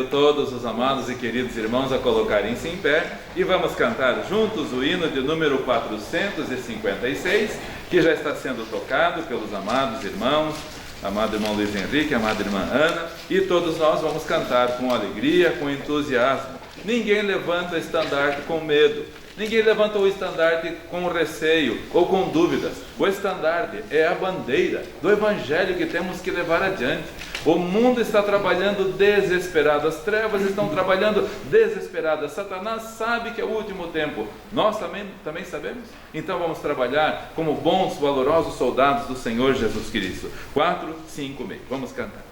todos os amados e queridos irmãos a colocarem-se em pé e vamos cantar juntos o hino de número 456, que já está sendo tocado pelos amados irmãos, amado irmão Luiz Henrique, amada irmã Ana, e todos nós vamos cantar com alegria, com entusiasmo. Ninguém levanta estandarte com medo, ninguém levanta o estandarte com receio ou com dúvidas. O estandarte é a bandeira do Evangelho que temos que levar adiante. O mundo está trabalhando desesperado, as trevas estão trabalhando desesperadas. Satanás sabe que é o último tempo. Nós também sabemos? Então vamos trabalhar como bons, valorosos soldados do Senhor Jesus Cristo. 4, 5, meio. Vamos cantar.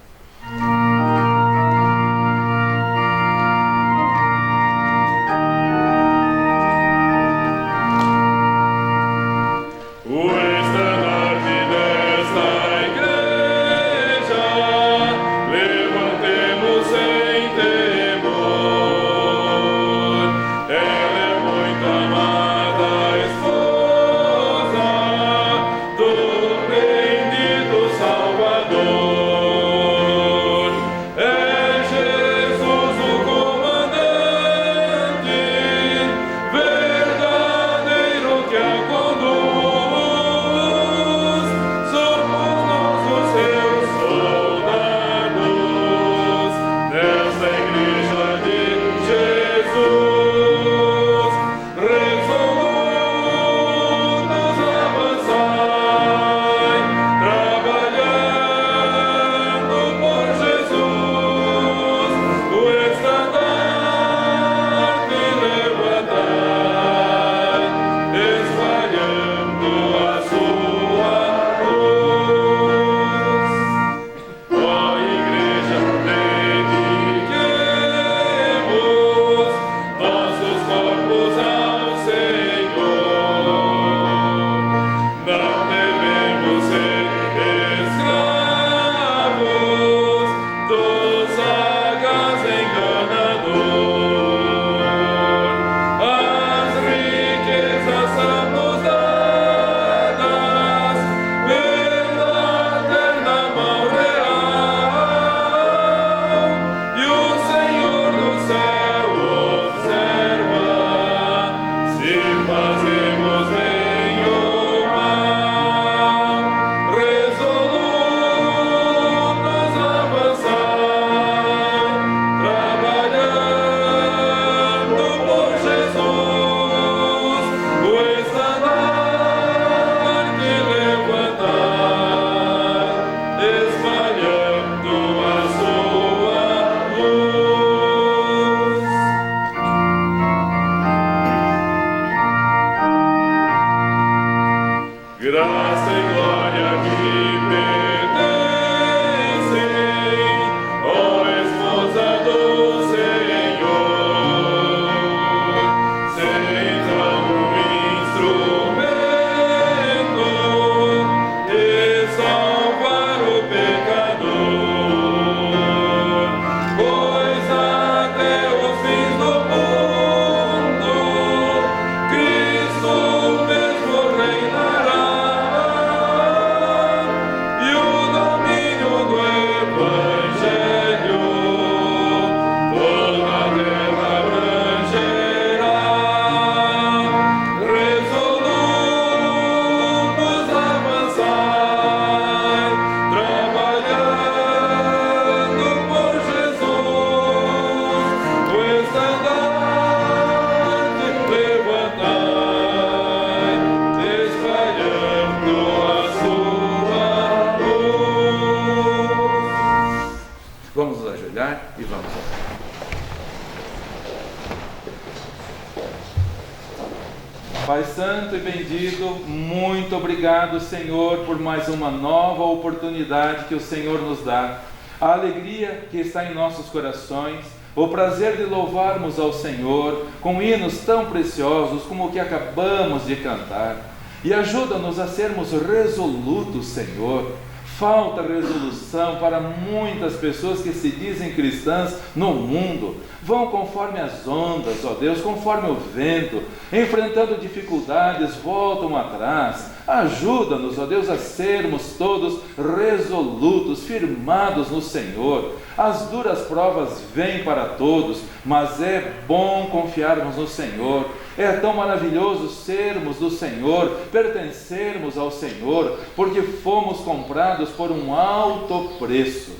Pai Santo e bendito, muito obrigado, Senhor, por mais uma nova oportunidade que o Senhor nos dá. A alegria que está em nossos corações, o prazer de louvarmos ao Senhor com hinos tão preciosos como o que acabamos de cantar. E ajuda-nos a sermos resolutos, Senhor. Falta resolução para muitas pessoas que se dizem cristãs no mundo. Vão conforme as ondas, ó Deus, conforme o vento, enfrentando dificuldades, voltam atrás, Ajuda-nos, ó Deus, a sermos todos resolutos, firmados no Senhor. As duras provas vêm para todos, mas é bom confiarmos no Senhor. É tão maravilhoso sermos do Senhor, pertencermos ao Senhor, porque fomos comprados por um alto preço.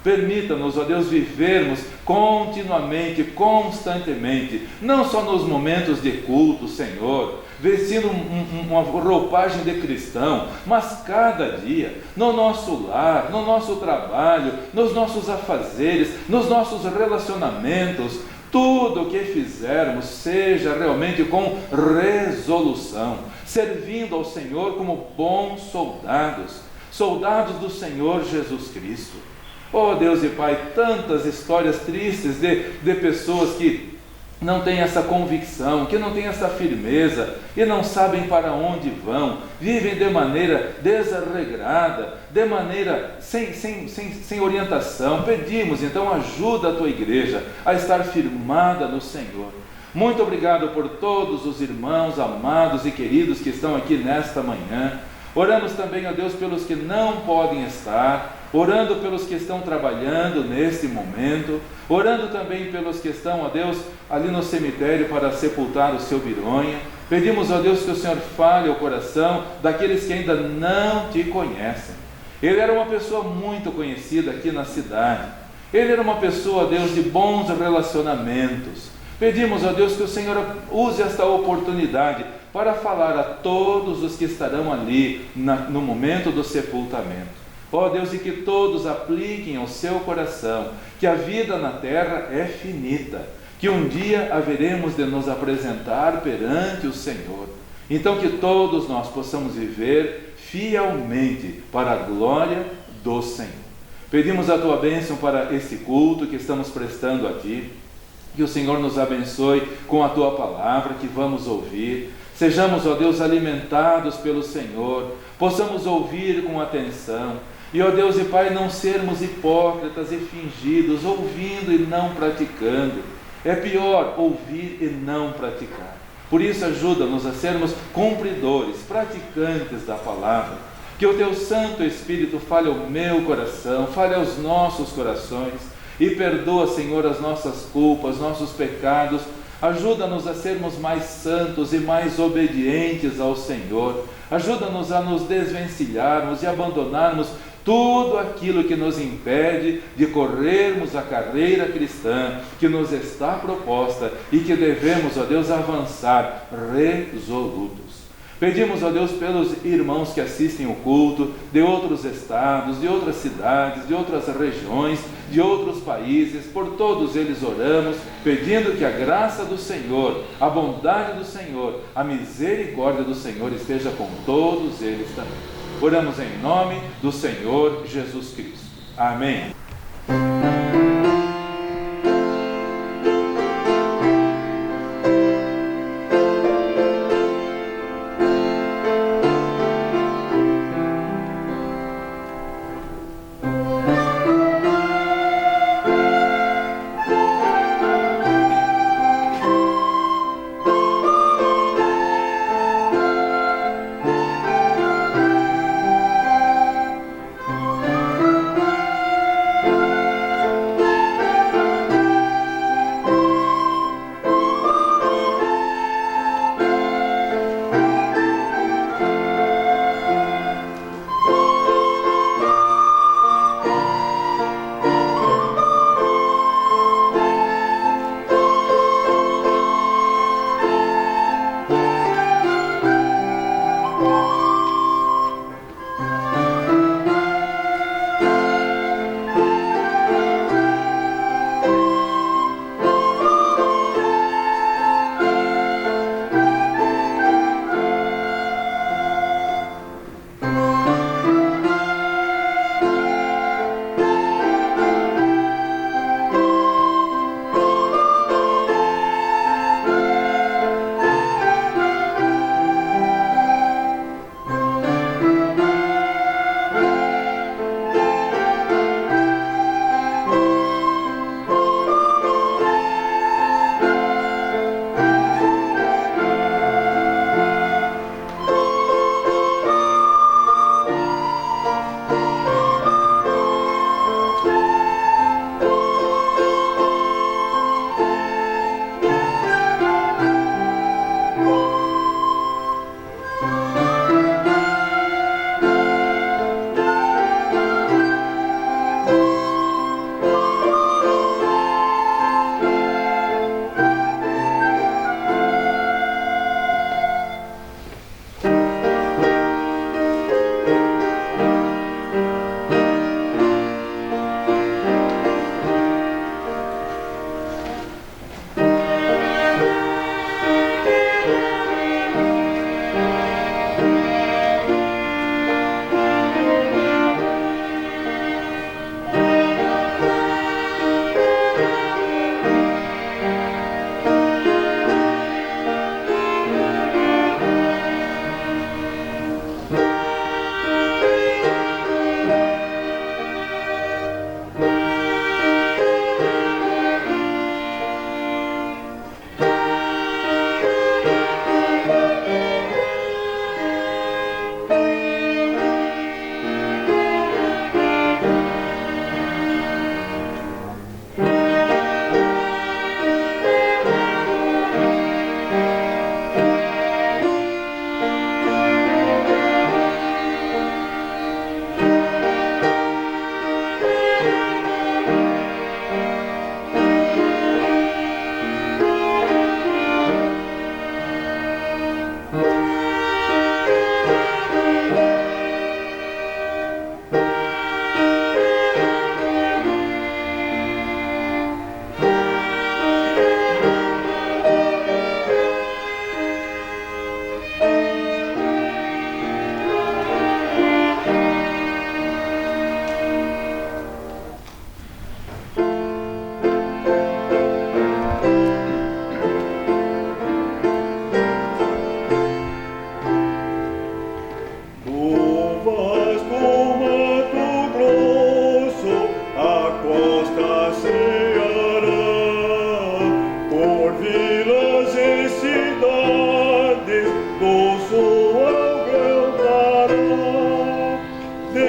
Permita-nos, ó Deus, vivermos continuamente, constantemente, não só nos momentos de culto, Senhor, vestindo uma roupagem de cristão, mas cada dia, no nosso lar, no nosso trabalho, nos nossos afazeres, nos nossos relacionamentos, tudo o que fizermos seja realmente com resolução, servindo ao Senhor como bons soldados, soldados do Senhor Jesus Cristo. Oh Deus e Pai, tantas histórias tristes de pessoas que não têm essa convicção, que não têm essa firmeza e não sabem para onde vão, vivem de maneira desregrada, de maneira sem orientação. Pedimos então ajuda a Tua igreja a estar firmada no Senhor. Muito obrigado por todos os irmãos amados e queridos que estão aqui nesta manhã. Oramos também, ó Deus, pelos que não podem estar, orando pelos que estão trabalhando neste momento, orando também pelos que estão, ó Deus, ali no cemitério para sepultar o seu Bironha. Pedimos, ó Deus, que o Senhor fale ao coração daqueles que ainda não Te conhecem. Ele era uma pessoa muito conhecida aqui na cidade. Ele era uma pessoa, ó Deus, de bons relacionamentos. Pedimos, ó Deus, que o Senhor use esta oportunidade para falar a todos os que estarão ali no momento do sepultamento. Ó Deus, e que todos apliquem ao seu coração que a vida na terra é finita, que um dia haveremos de nos apresentar perante o Senhor. Então que todos nós possamos viver fielmente para a glória do Senhor. Pedimos a Tua bênção para este culto que estamos prestando a Ti, que o Senhor nos abençoe com a Tua palavra que vamos ouvir. Sejamos, ó Deus, alimentados pelo Senhor, possamos ouvir com atenção, e, ó Deus e Pai, não sermos hipócritas e fingidos, ouvindo e não praticando. É pior ouvir e não praticar. Por isso, ajuda-nos a sermos cumpridores, praticantes da palavra. Que o Teu Santo Espírito fale ao meu coração, fale aos nossos corações, e perdoa, Senhor, as nossas culpas, nossos pecados. Ajuda-nos a sermos mais santos e mais obedientes ao Senhor. Ajuda-nos a nos desvencilharmos e abandonarmos tudo aquilo que nos impede de corrermos a carreira cristã que nos está proposta e que devemos, ó Deus, avançar resolutos. Pedimos, ó Deus, pelos irmãos que assistem o culto, de outros estados, de outras cidades, de outras regiões, de outros países, por todos eles oramos, pedindo que a graça do Senhor, a bondade do Senhor, a misericórdia do Senhor esteja com todos eles também. Oramos em nome do Senhor Jesus Cristo. Amém.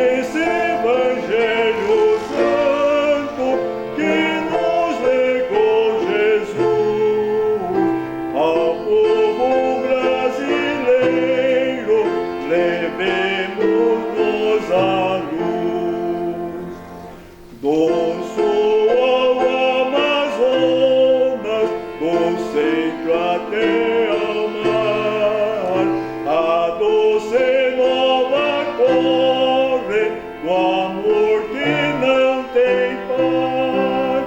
esse Evangelho Santo que nos legou Jesus ao povo brasileiro, levemos-nos à luz. Do sul ao Amazonas, do centro até ao mar, a doce nova corre do amor que não tem par.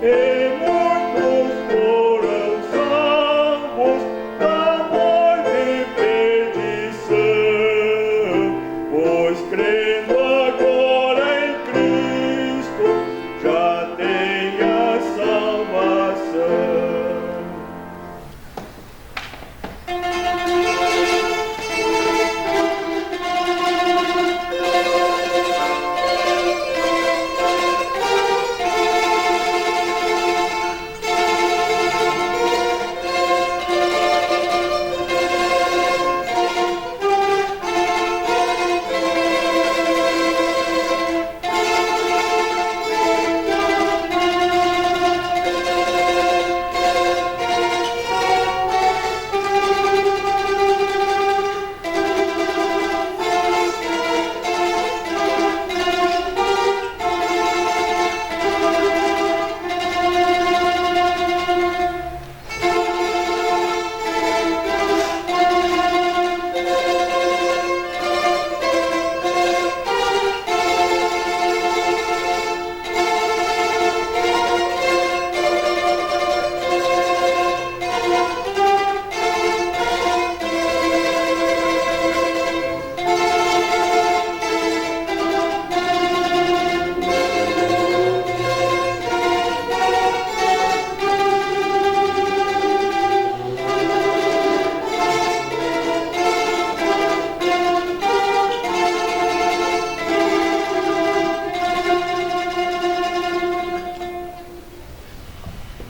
E muitos foram salvos da morte e perdição, pois crendo agora em Cristo já tem a salvação.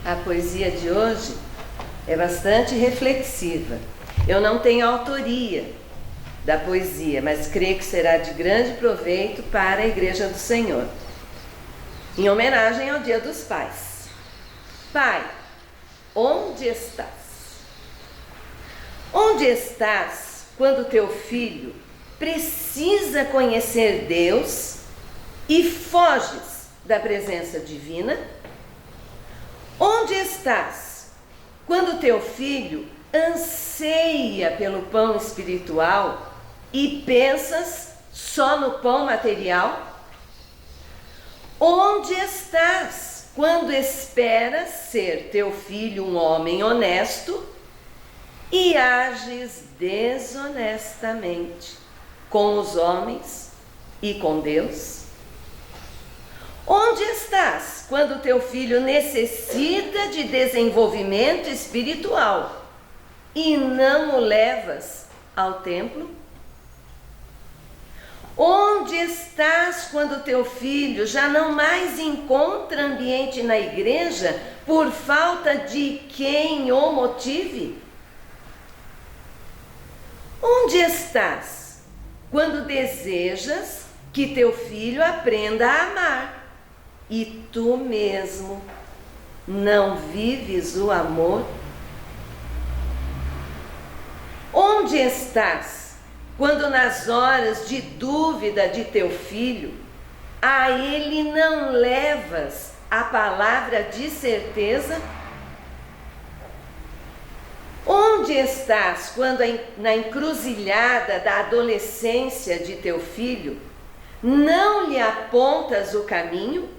A poesia de hoje é bastante reflexiva. Eu não tenho autoria da poesia, mas creio que será de grande proveito para a Igreja do Senhor. Em homenagem ao Dia dos Pais. Pai, onde estás? Onde estás quando teu filho precisa conhecer Deus e foges da presença divina? Onde estás quando teu filho anseia pelo pão espiritual e pensas só no pão material? Onde estás quando esperas ser teu filho um homem honesto e ages desonestamente com os homens e com Deus? Onde estás quando teu filho necessita de desenvolvimento espiritual e não o levas ao templo? Onde estás quando teu filho já não mais encontra ambiente na igreja por falta de quem o motive? Onde estás quando desejas que teu filho aprenda a amar e tu mesmo não vives o amor? Onde estás quando nas horas de dúvida de teu filho, a ele não levas a palavra de certeza? Onde estás quando na encruzilhada da adolescência de teu filho, não lhe apontas o caminho?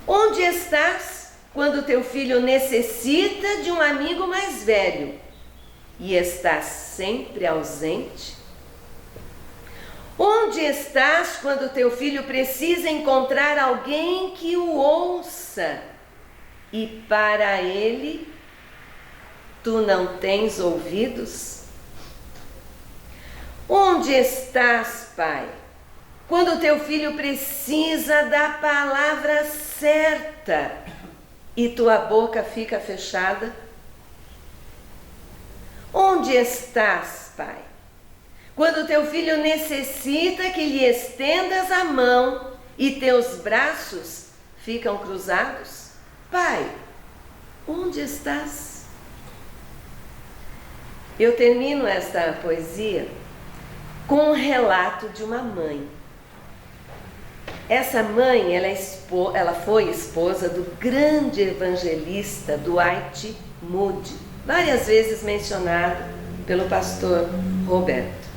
Onde estás quando teu filho necessita de um amigo mais velho e estás sempre ausente? Onde estás quando teu filho precisa encontrar alguém que o ouça e para ele tu não tens ouvidos? Onde estás, Pai, quando teu filho precisa da palavra certa e tua boca fica fechada? Onde estás, Pai, Quando teu filho necessita que lhe estendas a mão e teus braços ficam cruzados? Pai, onde estás? Eu termino esta poesia com um relato de uma mãe. Essa mãe, ela foi esposa do grande evangelista Dwight Moody, várias vezes mencionado pelo pastor Roberto.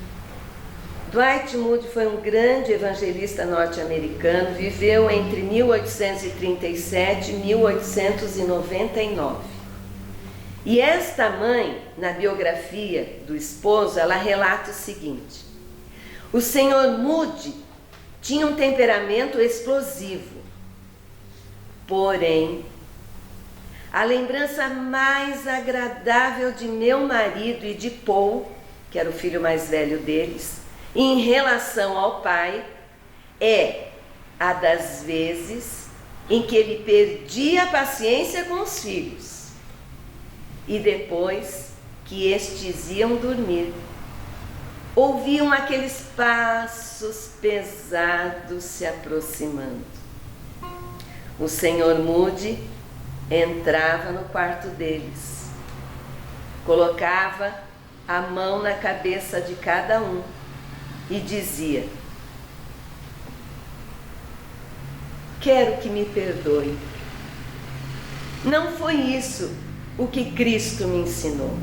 Dwight Moody foi um grande evangelista norte-americano, viveu entre 1837 e 1899. E esta mãe, na biografia do esposo, ela relata o seguinte: o senhor Moody tinha um temperamento explosivo, porém, a lembrança mais agradável de meu marido e de Paul, que era o filho mais velho deles, em relação ao pai, é a das vezes em que ele perdia a paciência com os filhos e depois que estes iam dormir, ouviam aqueles passos pesados se aproximando. O senhor Moody entrava no quarto deles, colocava a mão na cabeça de cada um e dizia: quero que me perdoe. Não foi isso o que Cristo me ensinou.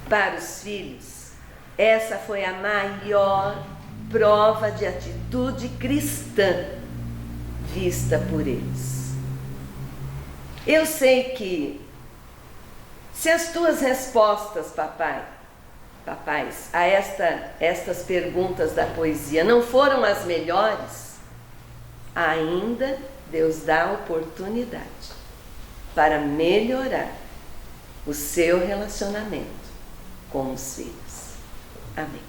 Para os filhos, essa foi a maior prova de atitude cristã vista por eles. Eu sei que se as tuas respostas, papais, a estas perguntas da poesia não foram as melhores, ainda Deus dá oportunidade para melhorar o seu relacionamento com os filhos. Amém.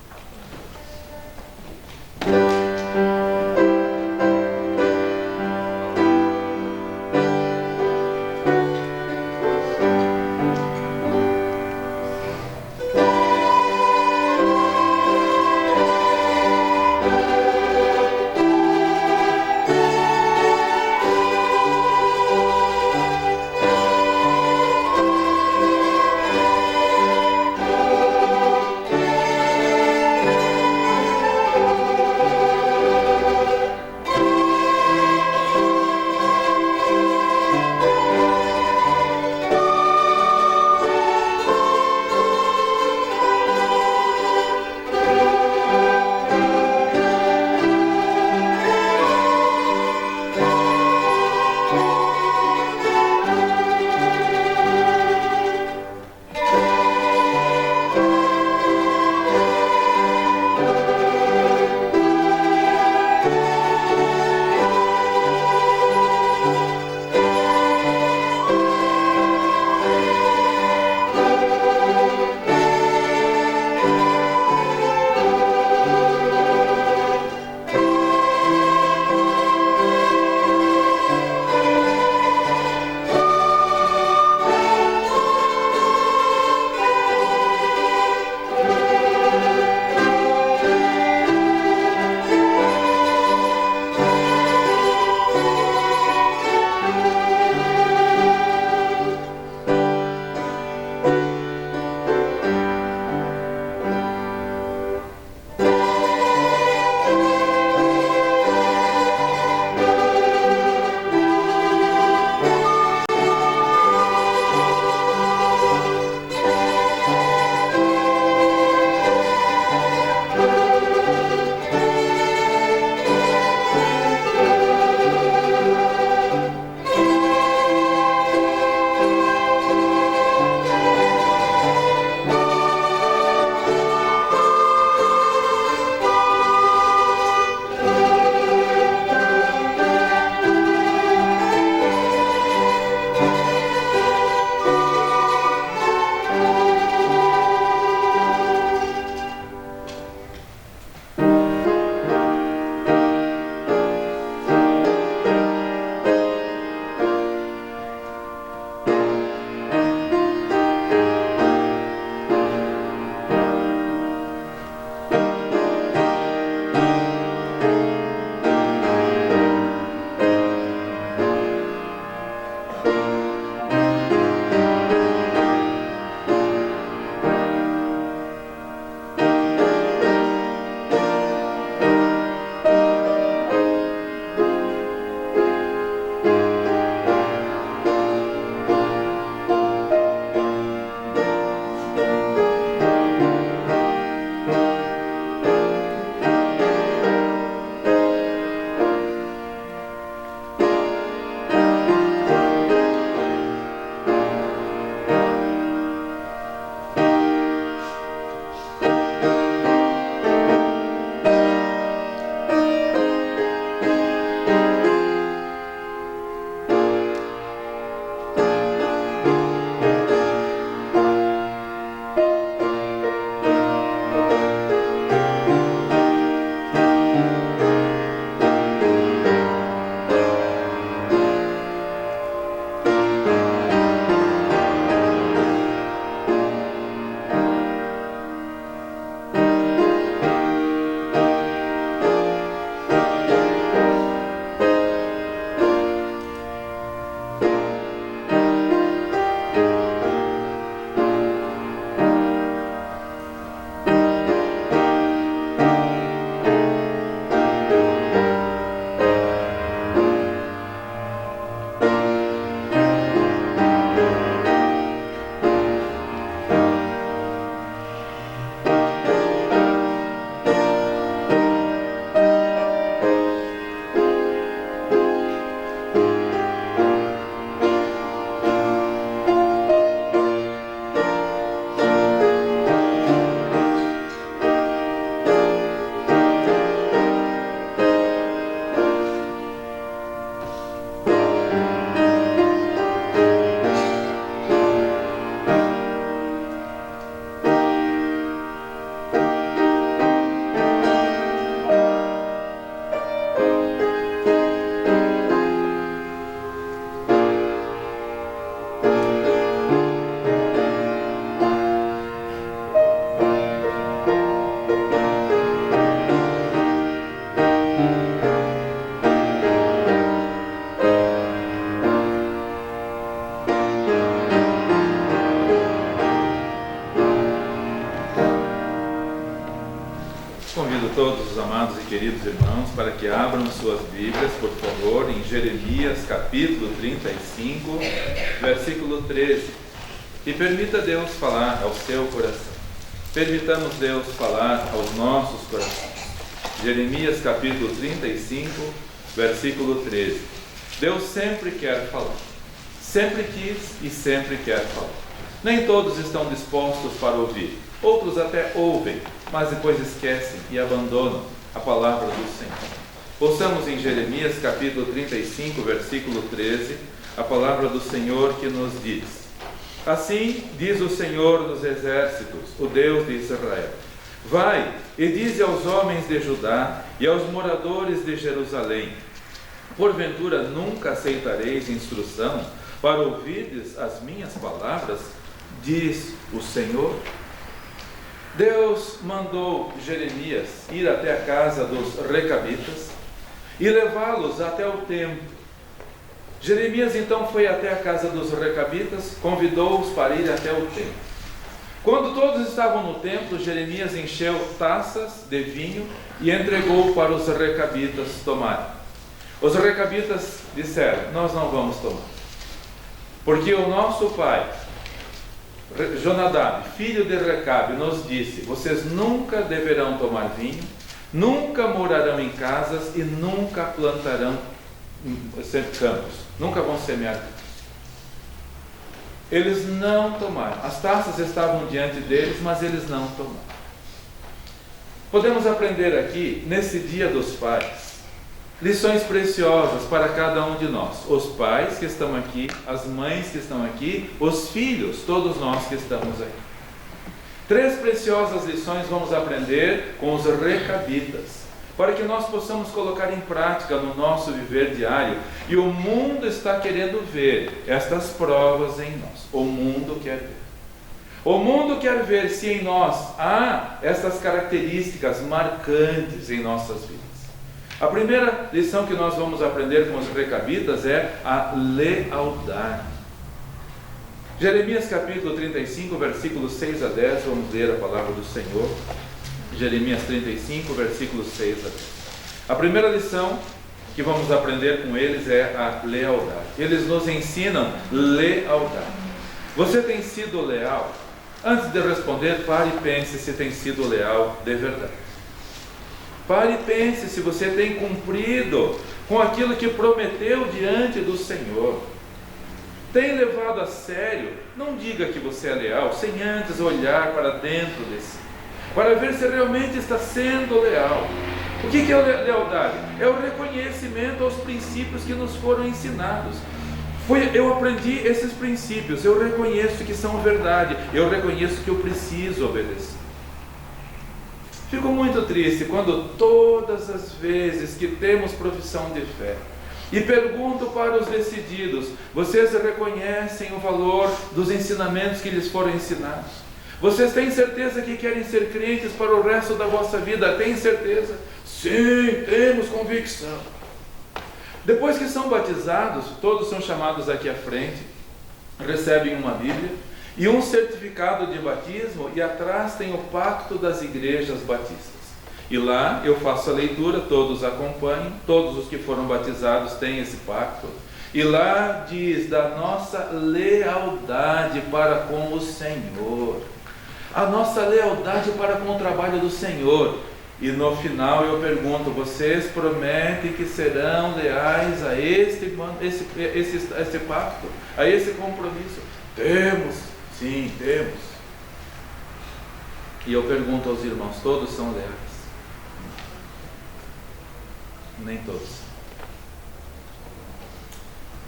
Convido todos os amados e queridos irmãos para que abram suas Bíblias, por favor, em Jeremias capítulo 35, versículo 13. E permita Deus falar ao seu coração. Permitamos Deus falar aos nossos corações. Jeremias capítulo 35, versículo 13. Deus sempre quer falar. Sempre quis e sempre quer falar. Nem todos estão dispostos para ouvir. Outros até ouvem, mas depois esquecem e abandonam a palavra do Senhor. Ouçamos em Jeremias capítulo 35, versículo 13, a palavra do Senhor que nos diz: Assim diz o Senhor dos exércitos, o Deus de Israel: Vai e dize aos homens de Judá e aos moradores de Jerusalém: Porventura nunca aceitareis instrução para ouvirdes as minhas palavras, diz o Senhor. Deus mandou Jeremias ir até a casa dos recabitas e levá-los até o templo. Jeremias então foi até a casa dos recabitas, convidou-os para ir até o templo. Quando todos estavam no templo, Jeremias encheu taças de vinho e entregou para os recabitas tomarem. Os recabitas disseram: Nós não vamos tomar, porque o nosso pai Jonadab, filho de Recabe, nos disse: Vocês nunca deverão tomar vinho, nunca morarão em casas e nunca plantarão campos, nunca vão semear campos. Eles não tomaram. As taças estavam diante deles, mas eles não tomaram. Podemos aprender aqui, nesse Dia dos Pais, lições preciosas para cada um de nós. Os pais que estão aqui, as mães que estão aqui, os filhos, todos nós que estamos aqui. 3 preciosas lições vamos aprender com os recabitas, para que nós possamos colocar em prática no nosso viver diário. E o mundo está querendo ver estas provas em nós. O mundo quer ver. O mundo quer ver se em nós há essas características marcantes em nossas vidas. A primeira lição que nós vamos aprender com os recabitas é a lealdade. Jeremias capítulo 35, versículos 6 a 10, vamos ler a palavra do Senhor. Jeremias 35, versículos 6 a 10. A primeira lição que vamos aprender com eles é a lealdade. Eles nos ensinam lealdade. Você tem sido leal? Antes de responder, pare e pense se tem sido leal de verdade. Pare e pense se você tem cumprido com aquilo que prometeu diante do Senhor. Tem levado a sério? Não diga que você é leal sem antes olhar para dentro de si, para ver se realmente está sendo leal. O que é lealdade? É o reconhecimento aos princípios que nos foram ensinados. Eu aprendi esses princípios, eu reconheço que são verdade, eu reconheço que eu preciso obedecer. Fico muito triste quando todas as vezes que temos profissão de fé e pergunto para os decididos: vocês reconhecem o valor dos ensinamentos que lhes foram ensinados? Vocês têm certeza que querem ser crentes para o resto da vossa vida? Têm certeza? Sim, temos convicção. Depois que são batizados, todos são chamados aqui à frente, recebem uma Bíblia e um certificado de batismo, e atrás tem o pacto das igrejas batistas. E lá eu faço a leitura, todos acompanham, todos os que foram batizados têm esse pacto. E lá diz da nossa lealdade para com o Senhor. A nossa lealdade para com o trabalho do Senhor. E no final eu pergunto: vocês prometem que serão leais a esse pacto, a esse compromisso? Temos. Sim, temos. E eu pergunto aos irmãos: todos são leais? Nem todos.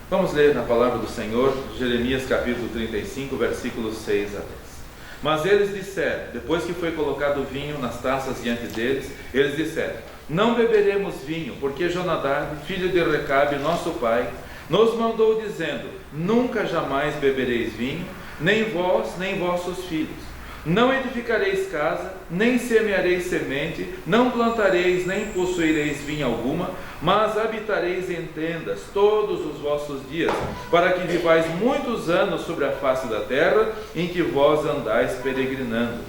Vamos ler na palavra do Senhor, Jeremias capítulo 35, versículos 6 a 10. Mas eles disseram, depois que foi colocado vinho nas taças diante deles, eles disseram: não beberemos vinho, porque Jonadab, filho de Recabe, nosso pai, nos mandou dizendo: nunca jamais bebereis vinho, nem vós, nem vossos filhos. Não edificareis casa, nem semeareis semente, não plantareis, nem possuireis vinha alguma, mas habitareis em tendas todos os vossos dias, para que vivais muitos anos sobre a face da terra, em que vós andais peregrinando.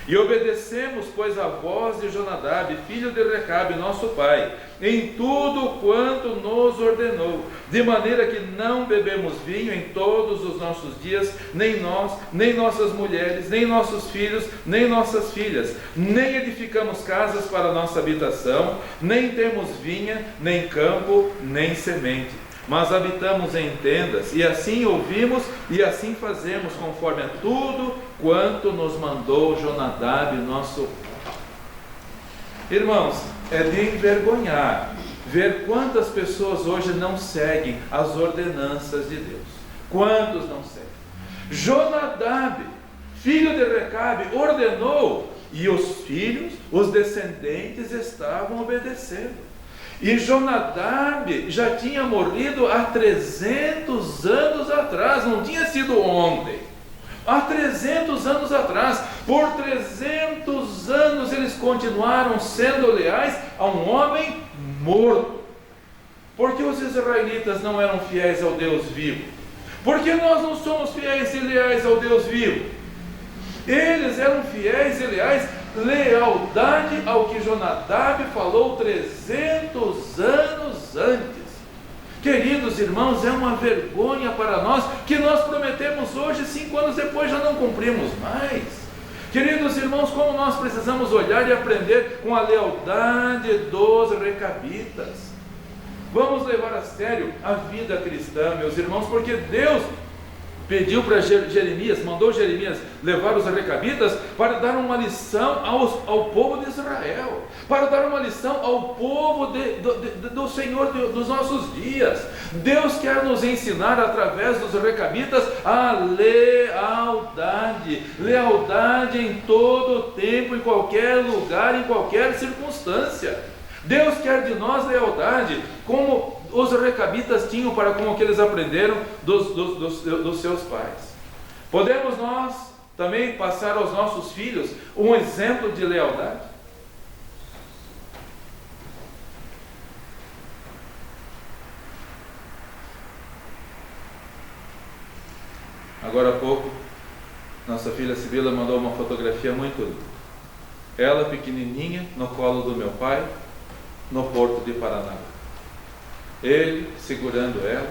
E obedecemos, pois, a voz de Jonadab, filho de Recabe, nosso pai, em tudo quanto nos ordenou, de maneira que não bebemos vinho em todos os nossos dias, nem nós, nem nossas mulheres, nem nossos filhos, nem nossas filhas, nem edificamos casas para nossa habitação, nem temos vinha, nem campo, nem semente, mas habitamos em tendas, e assim ouvimos e assim fazemos, conforme a tudo quanto nos mandou Jonadab, nosso pai. Irmãos, é de envergonhar ver quantas pessoas hoje não seguem as ordenanças de Deus. Quantos não seguem? Jonadab, filho de Recabe, ordenou, e os filhos, os descendentes estavam obedecendo. E Jonadab já tinha morrido há 300 anos atrás, não tinha sido ontem. Há 300 anos atrás, por 300 anos eles continuaram sendo leais a um homem morto. Por que os israelitas não eram fiéis ao Deus vivo? Por que nós não somos fiéis e leais ao Deus vivo? Eles eram fiéis e leais, lealdade ao que Jonadab falou 300 anos antes. Queridos irmãos, é uma vergonha para nós que nós prometemos hoje, 5 anos depois já não cumprimos mais. Queridos irmãos, como nós precisamos olhar e aprender com a lealdade dos recabitas. Vamos levar a sério a vida cristã, meus irmãos, porque Deus pediu para Jeremias, mandou Jeremias levar os recabitas para dar uma lição ao povo de Israel, para dar uma lição ao povo do Senhor dos nossos dias. Deus quer nos ensinar através dos recabitas a lealdade, lealdade em todo o tempo, em qualquer lugar, em qualquer circunstância. Deus quer de nós lealdade, como os recabitas tinham para com o que eles aprenderam dos seus pais. Podemos nós também passar aos nossos filhos um exemplo de lealdade? Agora há pouco, nossa filha Sibila mandou uma fotografia muito linda. Ela pequenininha no colo do meu pai, no porto de Paraná. Ele segurando ela,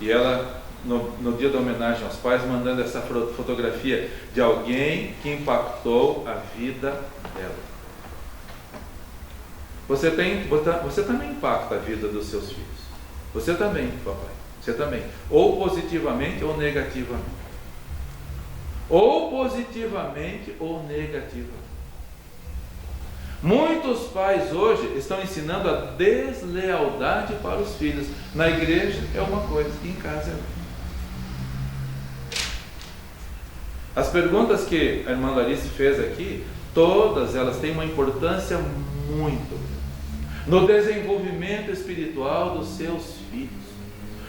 e ela no dia da homenagem aos pais mandando essa fotografia de alguém que impactou a vida dela. Você também impacta a vida dos seus filhos. Você também, papai. Você também. Ou positivamente ou negativamente. Ou positivamente ou negativamente. Muitos pais hoje estão ensinando a deslealdade para os filhos. Na igreja é uma coisa, em casa é outra. As perguntas que a irmã Larice fez aqui, todas elas têm uma importância muito grande no desenvolvimento espiritual dos seus filhos.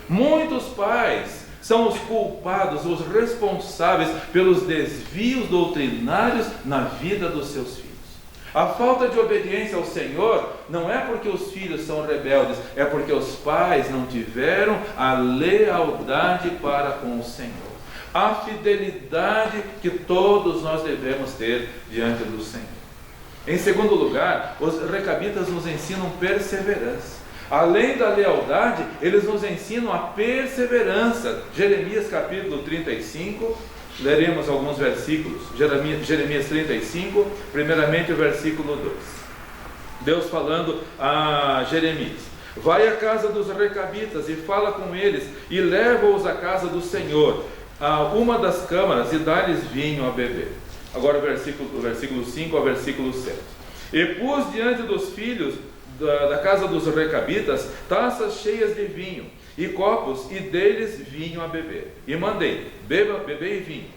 Muitos pais são os culpados, os responsáveis pelos desvios doutrinários na vida dos seus filhos. A falta de obediência ao Senhor não é porque os filhos são rebeldes, é porque os pais não tiveram a lealdade para com o Senhor. A fidelidade que todos nós devemos ter diante do Senhor. Em segundo lugar, os recabitas nos ensinam perseverança. Além da lealdade, eles nos ensinam a perseverança. Jeremias capítulo 35, leremos alguns versículos. Jeremias 35, primeiramente o versículo 2. Deus falando a Jeremias: vai à casa dos recabitas e fala com eles, e leva-os à casa do Senhor, a uma das câmaras, e dá-lhes vinho a beber. Agora o versículo 5 ao versículo 7. E pus diante dos filhos da casa dos recabitas taças cheias de vinho e copos, e deles vinho a beber. E mandei: bebei vinho.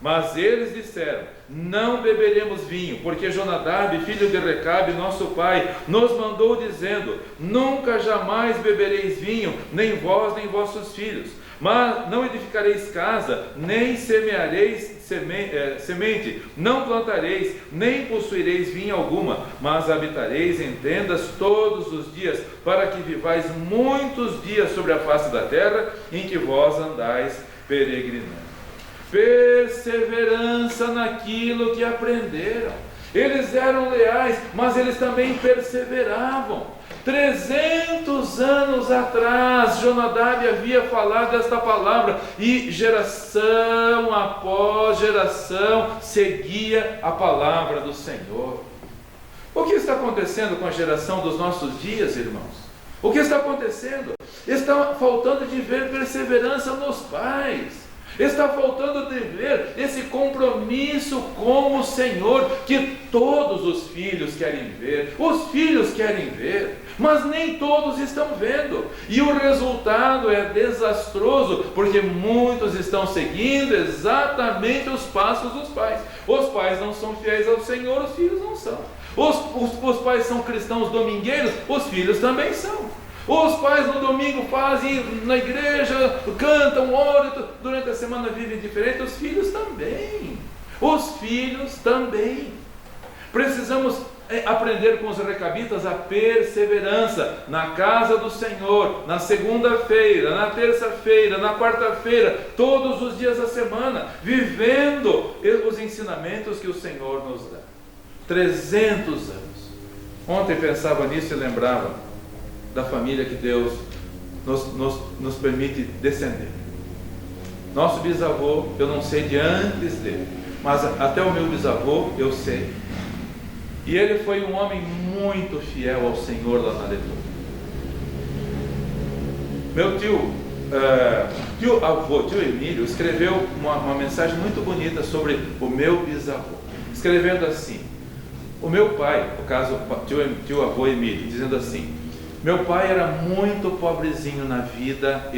Mas eles disseram: não beberemos vinho, porque Jonadab, filho de Recabe, nosso pai, nos mandou dizendo: nunca jamais bebereis vinho, nem vós nem vossos filhos. Mas não edificareis casa, nem semeareis semente, não plantareis, nem possuireis vinha alguma, mas habitareis em tendas todos os dias, para que vivais muitos dias sobre a face da terra, em que vós andais peregrinando. perseverança naquilo que aprenderam. Eles eram leais, mas eles também perseveravam. 300 anos atrás, Jonadab havia falado esta palavra, e geração após geração seguia a palavra do Senhor. O que está acontecendo com a geração dos nossos dias, irmãos? O que está acontecendo? Está faltando de ver perseverança nos pais. Está faltando de ver esse compromisso com o Senhor, que todos os filhos querem ver. Os filhos querem ver, mas nem todos estão vendo. E o resultado é desastroso, porque muitos estão seguindo exatamente os passos dos pais. Os pais não são fiéis ao Senhor, os filhos não são. Os pais são cristãos domingueiros, os filhos também são. Os pais no domingo fazem na igreja, cantam, oram, durante a semana vivem diferente, os filhos também. Os filhos também. Precisamos aprender com os recabitas a perseverança na casa do Senhor, na segunda-feira, na terça-feira, na quarta-feira, todos os dias da semana, vivendo os ensinamentos que o Senhor nos dá. 300 anos. Ontem pensava nisso e lembrava da família que Deus nos permite descender. Nosso bisavô, eu não sei de antes dele, mas até o meu bisavô eu sei. E ele foi um homem muito fiel ao Senhor lá na Letônia. Meu tio Emílio escreveu uma mensagem muito bonita sobre o meu bisavô, escrevendo assim: o meu pai, no caso tio avô Emílio, dizendo assim: meu pai era muito pobrezinho na vida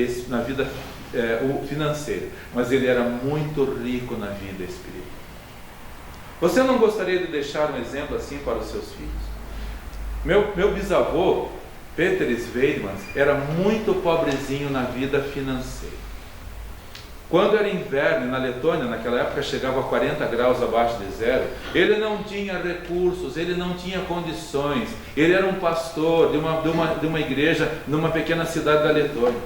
financeira, mas ele era muito rico na vida espiritual. Você não gostaria de deixar um exemplo assim para os seus filhos? Meu bisavô, Peter Sveidmans, era muito pobrezinho na vida financeira. Quando era inverno, na Letônia, naquela época chegava a 40 graus abaixo de zero, ele não tinha recursos, ele não tinha condições. Ele era um pastor de uma igreja numa pequena cidade da Letônia.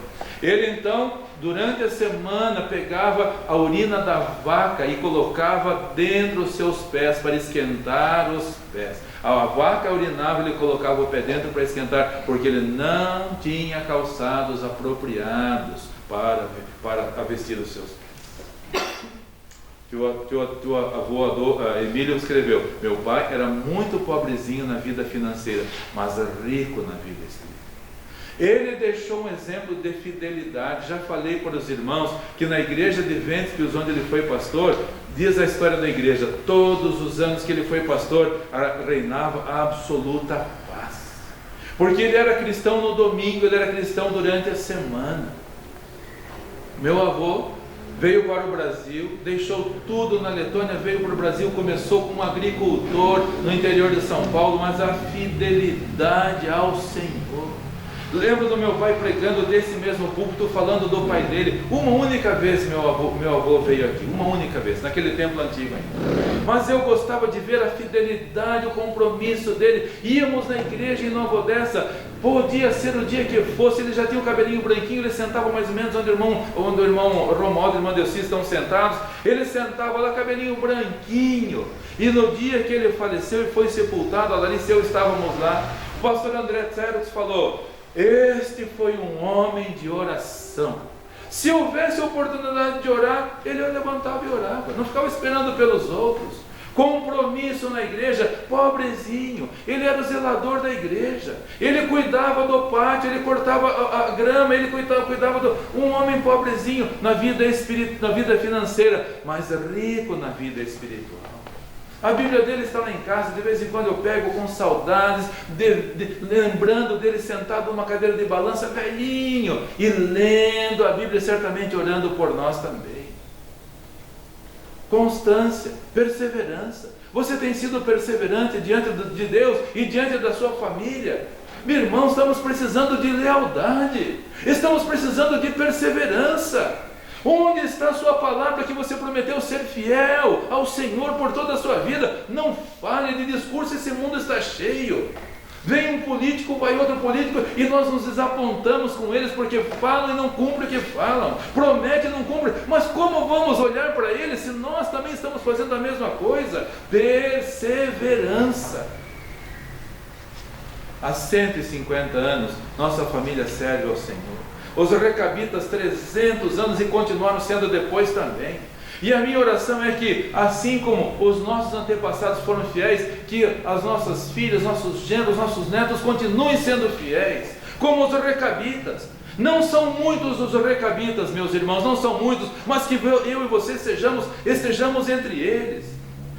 Ele então, durante a semana, pegava a urina da vaca e colocava dentro os seus pés para esquentar os pés. A vaca urinava, ele colocava o pé dentro para esquentar, porque ele não tinha calçados apropriados para vestir os seus pés. Teu avô Emílio escreveu: meu pai era muito pobrezinho na vida financeira, mas rico na vida espiritual. Ele deixou um exemplo de fidelidade. Já falei para os irmãos que na igreja de Ventspils, onde ele foi pastor, diz a história da igreja, todos os anos que ele foi pastor, reinava a absoluta paz, porque ele era cristão no domingo, ele era cristão durante a semana. Meu avô veio para o Brasil, deixou tudo na Letônia, veio para o Brasil, começou como agricultor no interior de São Paulo, mas a fidelidade ao Senhor. Lembro do meu pai pregando desse mesmo púlpito, falando do pai dele. Uma única vez meu avô veio aqui, uma única vez, naquele templo antigo ainda. Mas eu gostava de ver a fidelidade, o compromisso dele. Íamos na igreja em Nova Odessa, podia ser o dia que fosse, ele já tinha o cabelinho branquinho, ele sentava mais ou menos onde o irmão Romualdo e o irmão Delci estão sentados. Ele sentava lá, cabelinho branquinho. E no dia que ele faleceu e foi sepultado, a Larissa e eu estávamos lá, o pastor André Tserox falou: este foi um homem de oração. Se houvesse oportunidade de orar, ele levantava e orava, não ficava esperando pelos outros. Compromisso na igreja, pobrezinho, ele era o zelador da igreja, ele cuidava do pátio, ele cortava a grama, ele cuidava um homem pobrezinho na vida financeira, mas rico na vida espiritual. A Bíblia dele está lá em casa, de vez em quando eu pego com saudades, lembrando dele sentado numa cadeira de balança, velhinho, e lendo a Bíblia, certamente orando por nós também. Constância, perseverança. Você tem sido perseverante diante de Deus e diante da sua família? Meu irmão, estamos precisando de lealdade, estamos precisando de perseverança. Onde está a sua palavra que você prometeu ser fiel ao Senhor por toda a sua vida? Não fale de discurso, esse mundo está cheio. Vem um político, vai outro político, e nós nos desapontamos com eles porque falam e não cumprem o que falam, prometem e não cumprem. Mas como vamos olhar para eles se nós também estamos fazendo a mesma coisa? Perseverança. Há 150 anos, nossa família serve ao Senhor. Os recabitas 300 anos e continuaram sendo depois também. E a minha oração é que, assim como os nossos antepassados foram fiéis, que as nossas filhas, nossos genros, nossos netos continuem sendo fiéis, como os recabitas. Não são muitos os recabitas, meus irmãos, não são muitos, mas que eu e você estejamos entre eles.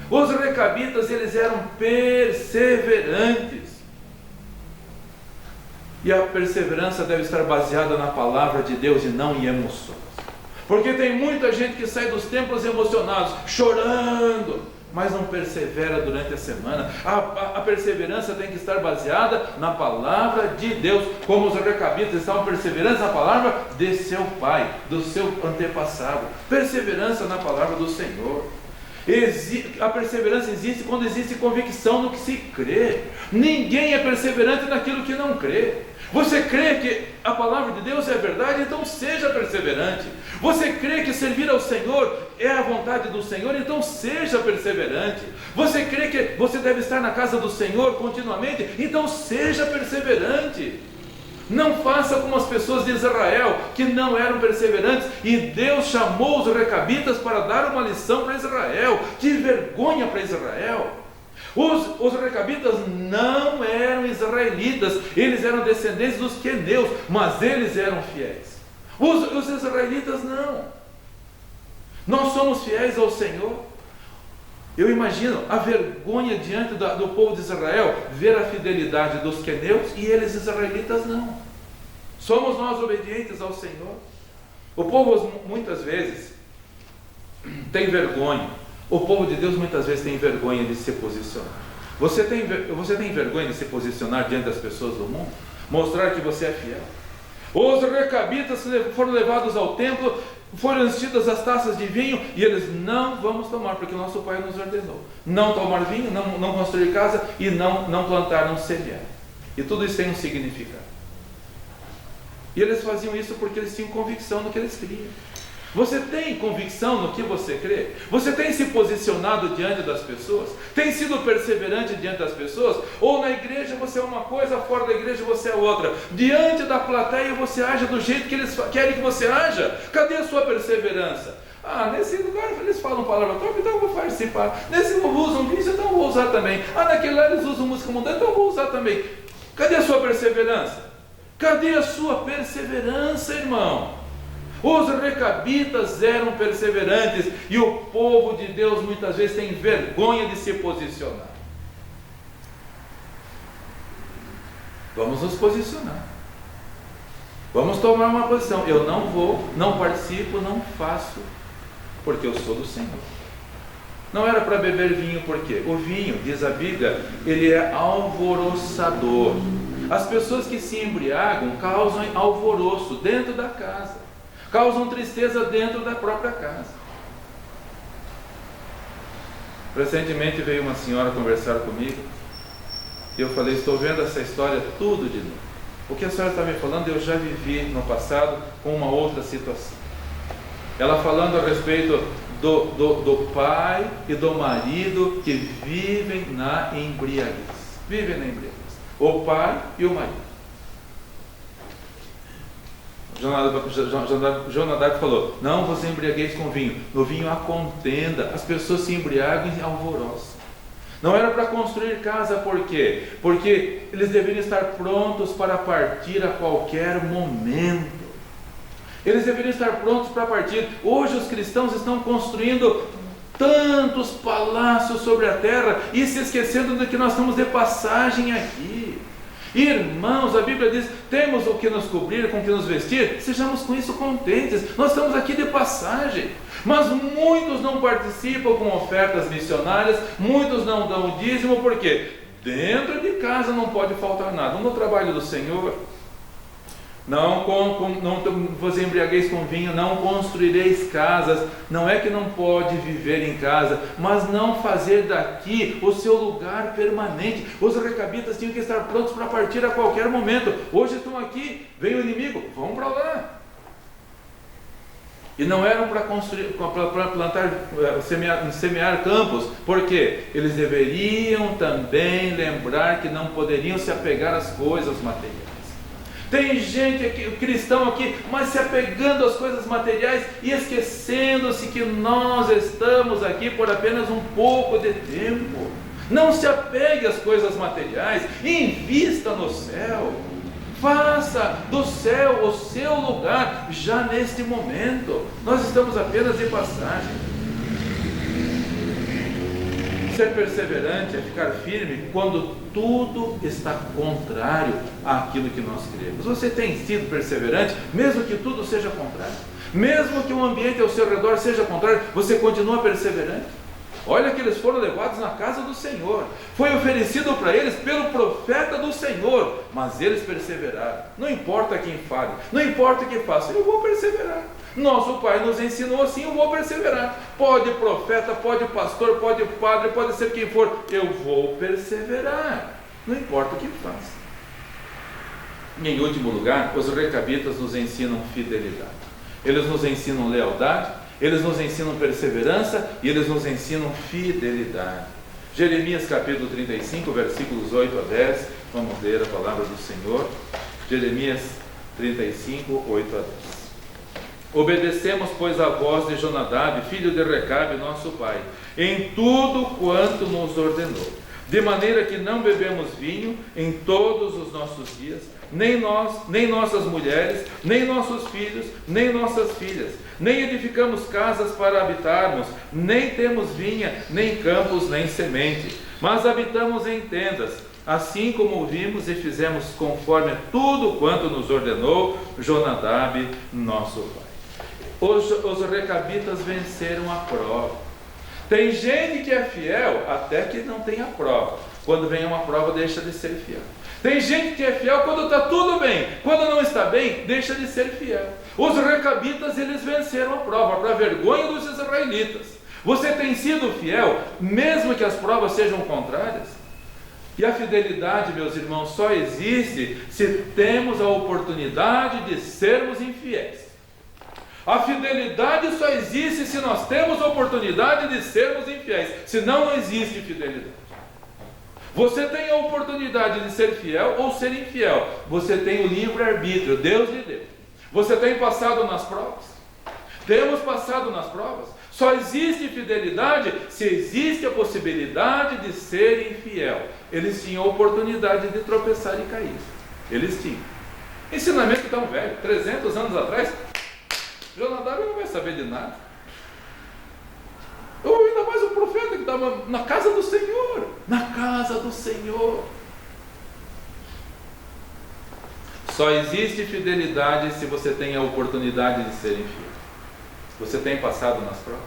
Os recabitas, eles eram perseverantes. E a perseverança deve estar baseada na palavra de Deus e não em emoções. Porque tem muita gente que sai dos templos emocionados, chorando, mas não persevera durante a semana. A perseverança tem que estar baseada na palavra de Deus, como os recabitas estavam perseverando na palavra de seu pai, do seu antepassado. Perseverança na palavra do Senhor. A perseverança existe quando existe convicção no que se crê. Ninguém é perseverante naquilo que não crê. Você crê que a palavra de Deus é verdade, então seja perseverante. Você crê que servir ao Senhor é a vontade do Senhor, então seja perseverante. Você crê que você deve estar na casa do Senhor continuamente, então seja perseverante. Não faça como as pessoas de Israel, que não eram perseverantes, e Deus chamou os recabitas para dar uma lição para Israel. Que vergonha para Israel! Os recabitas não eram israelitas, eles eram descendentes dos queneus, mas eles eram fiéis. Os israelitas não. Nós somos fiéis ao Senhor. Eu imagino a vergonha diante do povo de Israel, ver a fidelidade dos queneus e eles israelitas não. Somos nós obedientes ao Senhor. O povo muitas vezes tem vergonha. O povo de Deus muitas vezes tem vergonha de se posicionar. Você tem vergonha de se posicionar diante das pessoas do mundo? Mostrar que você é fiel? Os recabitas foram levados ao templo, foram enchidas as taças de vinho, e eles: não vamos tomar, porque o nosso pai nos ordenou. Não tomar vinho, não construir casa, e não plantar, não semear. E tudo isso tem um significado. E eles faziam isso porque eles tinham convicção no que eles criam. Você tem convicção no que você crê? Você tem se posicionado diante das pessoas? Tem sido perseverante diante das pessoas? Ou na igreja você é uma coisa, fora da igreja você é outra? Diante da plateia você age do jeito que eles querem que você haja? Cadê a sua perseverança? Nesse lugar eles falam palavra top, então eu vou participar. Nesse usam isso, então eu vou usar também. Naquele lá eles usam música mundana, então eu vou usar também. Cadê a sua perseverança? Cadê a sua perseverança, irmão? Os recabitas eram perseverantes, e o povo de Deus muitas vezes tem vergonha de se posicionar. Vamos nos posicionar. Vamos tomar uma posição. Eu não vou, não participo, não faço, porque eu sou do Senhor. Não era para beber vinho, porque o vinho, diz a Bíblia, ele é alvoroçador. As pessoas que se embriagam causam alvoroço dentro da casa, causam tristeza dentro da própria casa. Recentemente veio uma senhora conversar comigo, e eu falei: estou vendo essa história tudo de novo. O que a senhora está me falando eu já vivi no passado com uma outra situação. Ela falando a respeito do pai e do marido que vivem na embriaguez. Vivem na embriaguez. O pai e o marido. Jonadab falou: não você embriagueis com vinho. No vinho há contenda. As pessoas se embriagam e alvoroçam. Não era para construir casa, por quê? Porque eles deveriam estar prontos para partir a qualquer momento. Eles deveriam estar prontos para partir. Hoje os cristãos estão construindo tantos palácios sobre a terra e se esquecendo de que nós estamos de passagem aqui. Irmãos, a Bíblia diz: temos o que nos cobrir, com o que nos vestir, sejamos com isso contentes. Nós estamos aqui de passagem. Mas muitos não participam com ofertas missionárias, muitos não dão o dízimo, porque dentro de casa não pode faltar nada. No trabalho do Senhor, Não vos embriagueis com vinho, não construireis casas. Não é que não pode viver em casa, mas não fazer daqui o seu lugar permanente. Os recabitas tinham que estar prontos para partir a qualquer momento. Hoje estão aqui, vem o inimigo, vão para lá. E não eram para construir, para plantar, semear campos, porque eles deveriam também lembrar que não poderiam se apegar às coisas materiais. Tem gente aqui, cristão aqui, mas se apegando às coisas materiais e esquecendo-se que nós estamos aqui por apenas um pouco de tempo. Não se apegue às coisas materiais, invista no céu. Faça do céu o seu lugar já neste momento. Nós estamos apenas de passagem. Ser perseverante é ficar firme quando tudo está contrário àquilo que nós queremos. Você tem sido perseverante, mesmo que tudo seja contrário? Mesmo que o ambiente ao seu redor seja contrário, você continua perseverante? Olha que eles foram levados na casa do Senhor. Foi oferecido para eles pelo profeta do Senhor, mas eles perseveraram. Não importa quem fale, não importa o que faça, eu vou perseverar. Nosso Pai nos ensinou assim, eu vou perseverar. Pode profeta, pode pastor, pode padre, pode ser quem for, eu vou perseverar. Não importa o que faça. Em último lugar, os recabitas nos ensinam fidelidade. Eles nos ensinam lealdade, eles nos ensinam perseverança e eles nos ensinam fidelidade. Jeremias capítulo 35, versículos 8 a 10. Vamos ler a palavra do Senhor. Jeremias 35, 8 a 10. Obedecemos, pois, a voz de Jonadab, filho de Recabe, nosso pai, em tudo quanto nos ordenou. De maneira que não bebemos vinho em todos os nossos dias, nem nós, nem nossas mulheres, nem nossos filhos, nem nossas filhas, nem edificamos casas para habitarmos, nem temos vinha, nem campos, nem semente, mas habitamos em tendas, assim como ouvimos e fizemos conforme tudo quanto nos ordenou Jonadab, nosso pai. Os recabitas venceram a prova. Tem gente que é fiel até que não tem a prova. Quando vem uma prova, deixa de ser fiel. Tem gente que é fiel quando está tudo bem. Quando não está bem, deixa de ser fiel. Os recabitas, eles venceram a prova, para a vergonha dos israelitas. Você tem sido fiel, mesmo que as provas sejam contrárias? E a fidelidade, meus irmãos, só existe se temos a oportunidade de sermos infiéis. A fidelidade só existe se nós temos a oportunidade de sermos infiéis. Senão, não existe fidelidade. Você tem a oportunidade de ser fiel ou ser infiel. Você tem o livre-arbítrio, Deus lhe deu. Você tem passado nas provas? Temos passado nas provas? Só existe fidelidade se existe a possibilidade de ser infiel. Eles tinham a oportunidade de tropeçar e cair. Eles tinham. Ensinamento tão velho, 300 anos atrás, Jonadab não vai saber de nada. Ou ainda mais o profeta que estava na casa do Senhor. Na casa do Senhor. Só existe fidelidade se você tem a oportunidade de ser infiel. Você tem passado nas provas?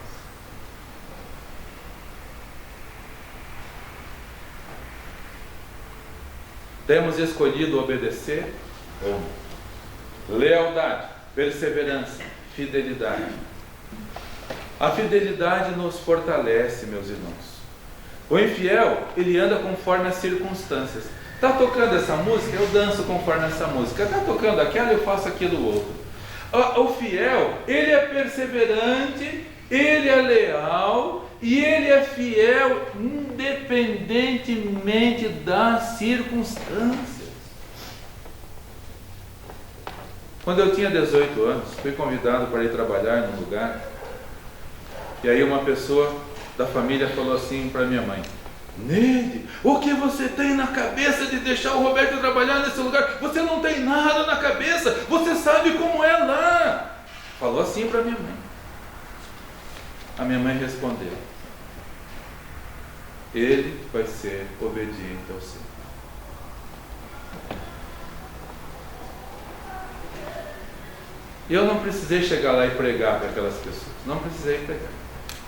Temos escolhido obedecer? Lealdade, perseverança, fidelidade. A fidelidade nos fortalece, meus irmãos. O infiel, ele anda conforme as circunstâncias. Está tocando essa música, eu danço conforme essa música. Está tocando aquela, eu faço aquilo outro. O fiel, ele é perseverante, ele é leal e ele é fiel independentemente das circunstâncias. Quando eu tinha 18 anos, fui convidado para ir trabalhar num lugar. E aí uma pessoa da família falou assim para minha mãe: Neide, o que você tem na cabeça de deixar o Roberto trabalhar nesse lugar? Você não tem nada na cabeça, você sabe como é lá. Falou assim para minha mãe. A minha mãe respondeu: ele vai ser obediente ao Senhor. Eu não precisei chegar lá e pregar para aquelas pessoas, não precisei pregar.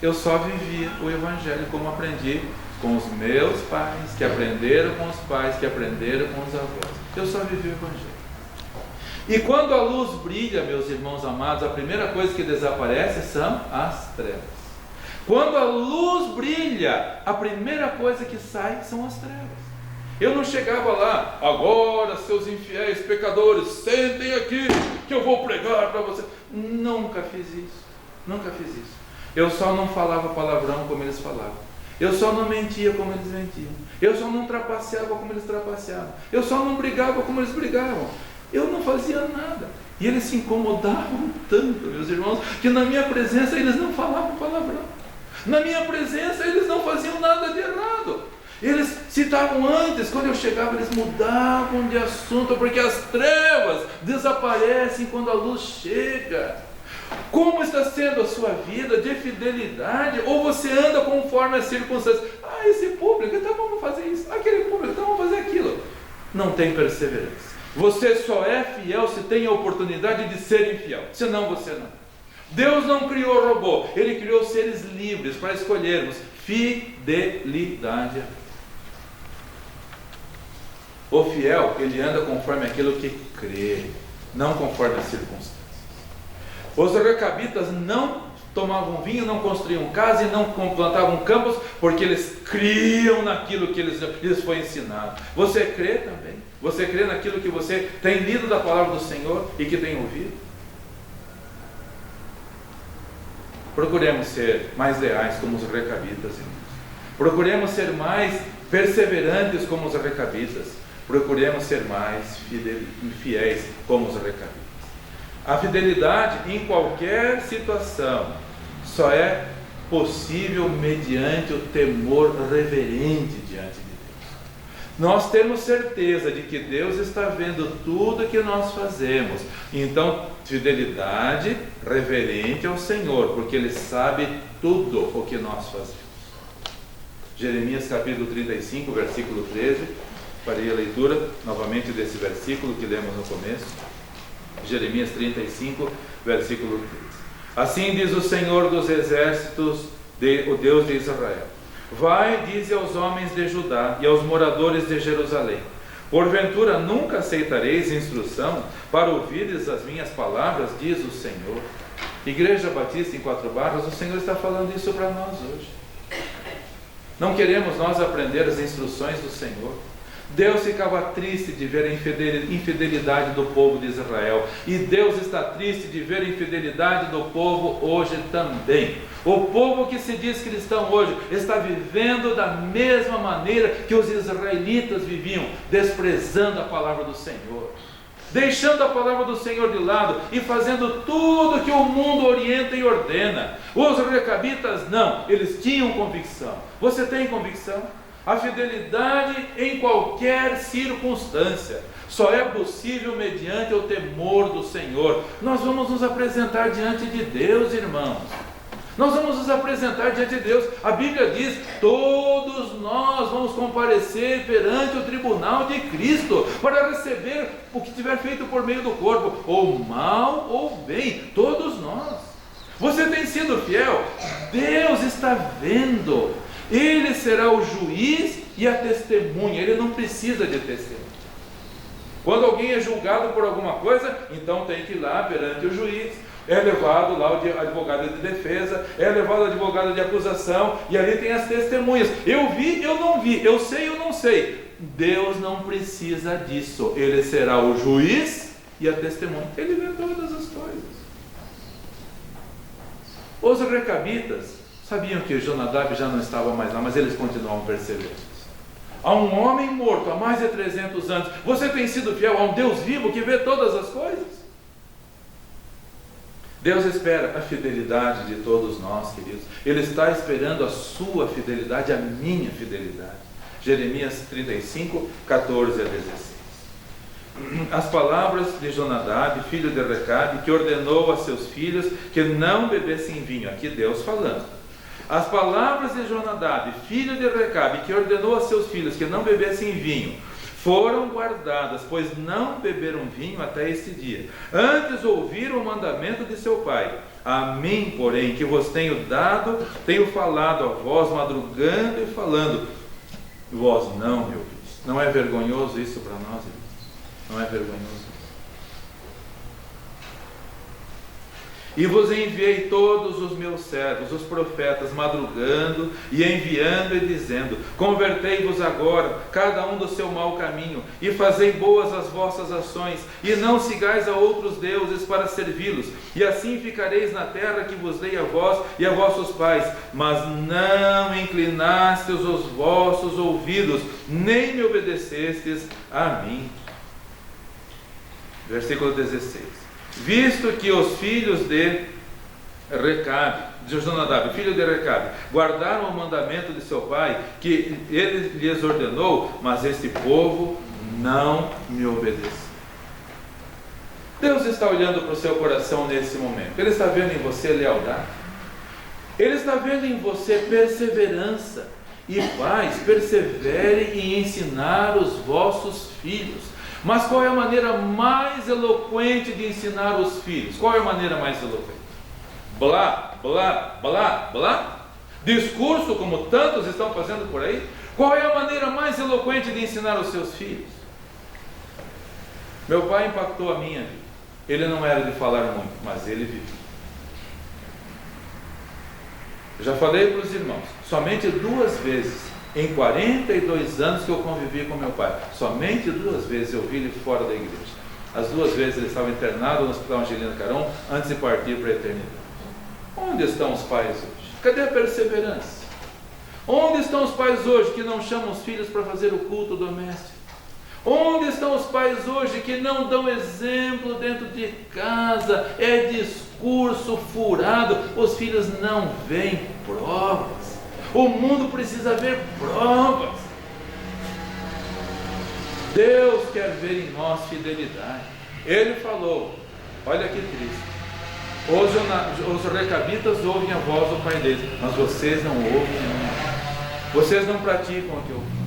Eu só vivia o Evangelho como aprendi com os meus pais, que aprenderam com os pais, que aprenderam com os avós. Eu só vivi o Evangelho. E quando a luz brilha, meus irmãos amados, a primeira coisa que desaparece são as trevas. Quando a luz brilha, a primeira coisa que sai são as trevas. Eu não chegava lá, agora seus infiéis pecadores, sentem aqui que eu vou pregar para vocês. Nunca fiz isso, nunca fiz isso. Eu só não falava palavrão como eles falavam. Eu só não mentia como eles mentiam. Eu só não trapaceava como eles trapaceavam. Eu só não brigava como eles brigavam. Eu não fazia nada. E eles se incomodavam tanto, meus irmãos, que na minha presença eles não falavam palavrão. Na minha presença eles não faziam nada de errado. Eles citavam antes, quando eu chegava, eles mudavam de assunto, porque as trevas desaparecem quando a luz chega. Como está sendo a sua vida de fidelidade? Ou você anda conforme as circunstâncias? Ah, esse público, então vamos fazer isso. Aquele público, então vamos fazer aquilo. Não tem perseverança. Você só é fiel se tem a oportunidade de ser infiel. Senão você não. Deus não criou robô. Ele criou seres livres para escolhermos fidelidade. O fiel, ele anda conforme aquilo que crê, não conforme as circunstâncias. Os recabitas não tomavam vinho, não construíam casa e não plantavam campos, porque eles criam naquilo que lhes foi ensinado. Você crê também? Você crê naquilo que você tem lido da palavra do Senhor e que tem ouvido? Procuremos ser mais leais como os recabitas, irmãos. Procuremos ser mais perseverantes como os recabitas. Procuremos ser mais fiéis como os recabitas. A fidelidade em qualquer situação só é possível mediante o temor reverente diante de Deus. Nós temos certeza de que Deus está vendo tudo que nós fazemos. Então, fidelidade reverente ao Senhor, porque Ele sabe tudo o que nós fazemos. Jeremias capítulo 35, versículo 13. Farei a leitura novamente desse versículo que lemos no começo. Jeremias 35, versículo 13. Assim diz o Senhor dos exércitos, o Deus de Israel: vai, dize aos homens de Judá e aos moradores de Jerusalém: porventura nunca aceitareis instrução para ouvires as minhas palavras, diz o Senhor. Igreja Batista em Quatro Barras, o Senhor está falando isso para nós hoje. Não queremos nós aprender as instruções do Senhor? Deus ficava triste de ver a infidelidade do povo de Israel. E Deus está triste de ver a infidelidade do povo hoje também. O povo que se diz cristão hoje está vivendo da mesma maneira que os israelitas viviam, desprezando a palavra do Senhor, deixando a palavra do Senhor de lado e fazendo tudo que o mundo orienta e ordena. Os recabitas não, eles tinham convicção. Você tem convicção? A fidelidade em qualquer circunstância só é possível mediante o temor do Senhor. Nós vamos nos apresentar diante de Deus, irmãos. Nós vamos nos apresentar diante de Deus. A Bíblia diz: todos nós vamos comparecer perante o tribunal de Cristo para receber o que tiver feito por meio do corpo, ou mal ou bem, todos nós. Você tem sido fiel? Deus está vendo. Ele será o juiz e a testemunha. Ele não precisa de testemunha. Quando alguém é julgado por alguma coisa, então tem que ir lá perante o juiz. É levado lá o advogado de defesa, é levado o advogado de acusação, e ali tem as testemunhas. Eu vi, eu não vi, eu sei, eu não sei. Deus não precisa disso. Ele será o juiz e a testemunha. Ele vê todas as coisas. Os recabitas sabiam que Jonadab já não estava mais lá, mas eles continuavam perseverantes. Há um homem morto há mais de 300 anos. Você tem sido fiel a um Deus vivo que vê todas as coisas? Deus espera a fidelidade de todos nós, queridos. Ele está esperando a sua fidelidade, a minha fidelidade. Jeremias 35, 14 a 16. As palavras de Jonadab, filho de Recabe, que ordenou a seus filhos que não bebessem vinho. Aqui Deus falando. As palavras de Jonadab, filho de Recabe, que ordenou a seus filhos que não bebessem vinho, foram guardadas, pois não beberam vinho até este dia. Antes ouviram o mandamento de seu pai. A mim, porém, que vos tenho dado, tenho falado a vós, madrugando e falando. Vós não me ouvis. Não é vergonhoso isso para nós, irmãos? Não é vergonhoso? E vos enviei todos os meus servos, os profetas, madrugando e enviando e dizendo: convertei-vos agora, cada um do seu mau caminho, e fazei boas as vossas ações, e não sigais a outros deuses para servi-los, e assim ficareis na terra que vos dei a vós e a vossos pais. Mas não inclinastes os vossos ouvidos, nem me obedecestes a mim. Versículo 16. Visto que os filhos de Recabe, de Jonadab, filho de Recabe, guardaram o mandamento de seu pai, que ele lhes ordenou, mas este povo não me obedeceu. Deus está olhando para o seu coração nesse momento. Ele está vendo em você lealdade. Ele está vendo em você perseverança. E pais, perseverem em ensinar os vossos filhos. Mas qual é a maneira mais eloquente de ensinar os filhos? Qual é a maneira mais eloquente? Blá, blá, blá, blá? Discurso, como tantos estão fazendo por aí? Qual é a maneira mais eloquente de ensinar os seus filhos? Meu pai impactou a minha vida. Ele não era de falar muito, mas ele vivia. Eu já falei para os irmãos, somente 2 vezes em 42 anos que eu convivi com meu pai, somente 2 vezes eu vi ele fora da igreja. As 2 vezes ele estava internado no Hospital Angelina Caron, antes de partir para a eternidade. Onde estão os pais hoje? Cadê a perseverança? Onde estão os pais hoje que não chamam os filhos para fazer o culto doméstico? Onde estão os pais hoje que não dão exemplo dentro de casa? É discurso furado, os filhos não veem provas. O mundo precisa ver provas. Deus quer ver em nós fidelidade. Ele falou, olha que triste, os recabitas ouvem a voz do pai deles, mas vocês não ouvem a minha. Vocês não praticam o que eu fiz.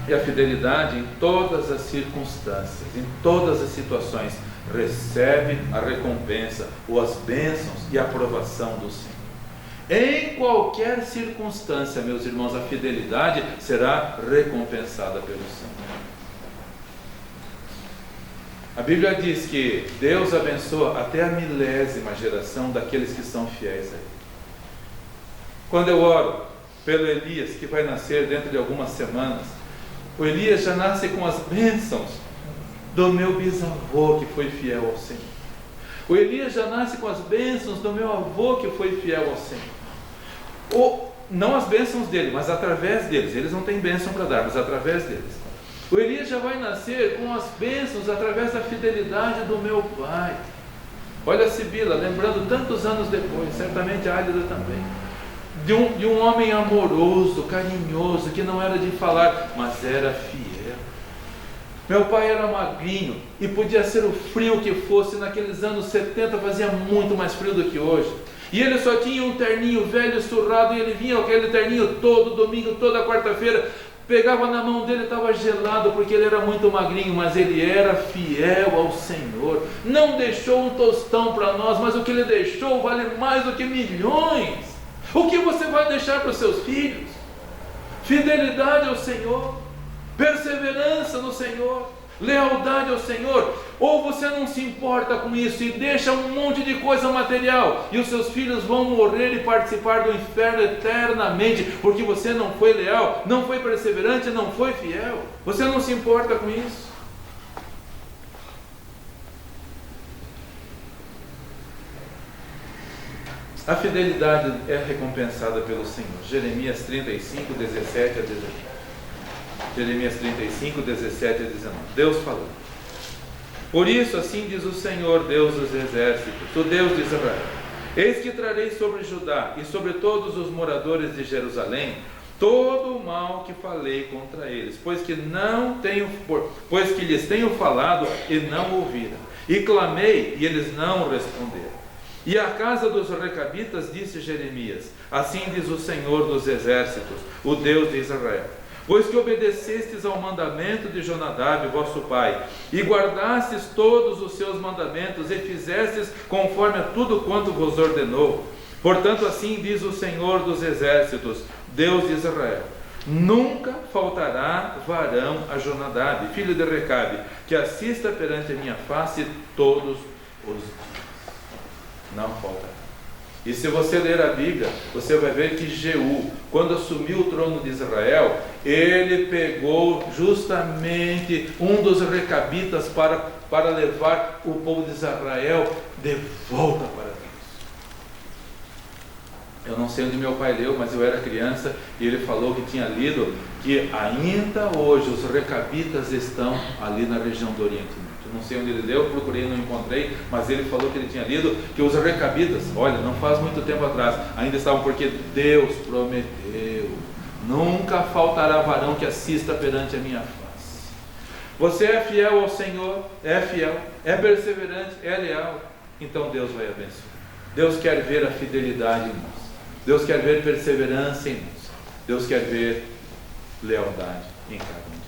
E a fidelidade em todas as circunstâncias, em todas as situações, recebe a recompensa, ou as bênçãos e a aprovação do Senhor. Em qualquer circunstância, meus irmãos, a fidelidade será recompensada pelo Senhor. A Bíblia diz que Deus abençoa até a 1000ª geração daqueles que são fiéis a Ele. Quando eu oro pelo Elias, que vai nascer dentro de algumas semanas, o Elias já nasce com as bênçãos do meu bisavô que foi fiel ao Senhor. O Elias já nasce com as bênçãos do meu avô que foi fiel ao Senhor. Não as bênçãos dele, mas através deles. Eles não têm bênção para dar, mas através deles. O Elias já vai nascer com as bênçãos através da fidelidade do meu pai. Olha a Sibila, lembrando tantos anos depois, certamente a Álida também. De um homem amoroso, carinhoso, que não era de falar, mas era fiel. Meu pai era magrinho e podia ser o frio que fosse. Naqueles anos 70 fazia muito mais frio do que hoje. E ele só tinha um terninho velho, surrado, e ele vinha com aquele terninho todo domingo, toda quarta-feira. Pegava na mão dele, estava gelado porque ele era muito magrinho, mas ele era fiel ao Senhor. Não deixou um tostão para nós, mas o que ele deixou vale mais do que milhões. O que você vai deixar para os seus filhos? Fidelidade ao Senhor, perseverança no Senhor, lealdade ao Senhor. Ou você não se importa com isso e deixa um monte de coisa material, e os seus filhos vão morrer e participar do inferno eternamente, porque você não foi leal, não foi perseverante, não foi fiel. Você não se importa com isso? A fidelidade é recompensada pelo Senhor. Jeremias 35, 17 a 19. Jeremias 35, 17 a 19. Deus falou: por isso assim diz o Senhor, Deus dos exércitos, o Deus de Israel: eis que trarei sobre Judá e sobre todos os moradores de Jerusalém todo o mal que falei contra eles, pois que lhes tenho falado e não ouviram, e clamei e eles não responderam. E a casa dos recabitas, disse Jeremias: assim diz o Senhor dos exércitos, o Deus de Israel: pois que obedecestes ao mandamento de Jonadab, vosso pai, e guardastes todos os seus mandamentos, e fizestes conforme a tudo quanto vos ordenou. Portanto, assim diz o Senhor dos exércitos, Deus de Israel: Nunca faltará varão a Jonadab, filho de Recabe, que assista perante a minha face todos os dias. Não faltará. E se você ler a Bíblia, você vai ver que Jeú, quando assumiu o trono de Israel, ele pegou justamente um dos recabitas para levar o povo de Israel de volta para Deus. Eu não sei onde meu pai leu, mas eu era criança e ele falou que tinha lido que ainda hoje os recabitas estão ali na região do Oriente Médio. Eu não sei onde ele leu, procurei e não encontrei, mas ele falou que ele tinha lido que os recabitas, olha, não faz muito tempo atrás, ainda estavam, porque Deus prometeu: nunca faltará varão que assista perante a minha face. Você é fiel ao Senhor, é fiel, é perseverante, é leal, então Deus vai abençoar. Deus quer ver a fidelidade em nós. Deus quer ver perseverança em nós. Deus quer ver lealdade em cada um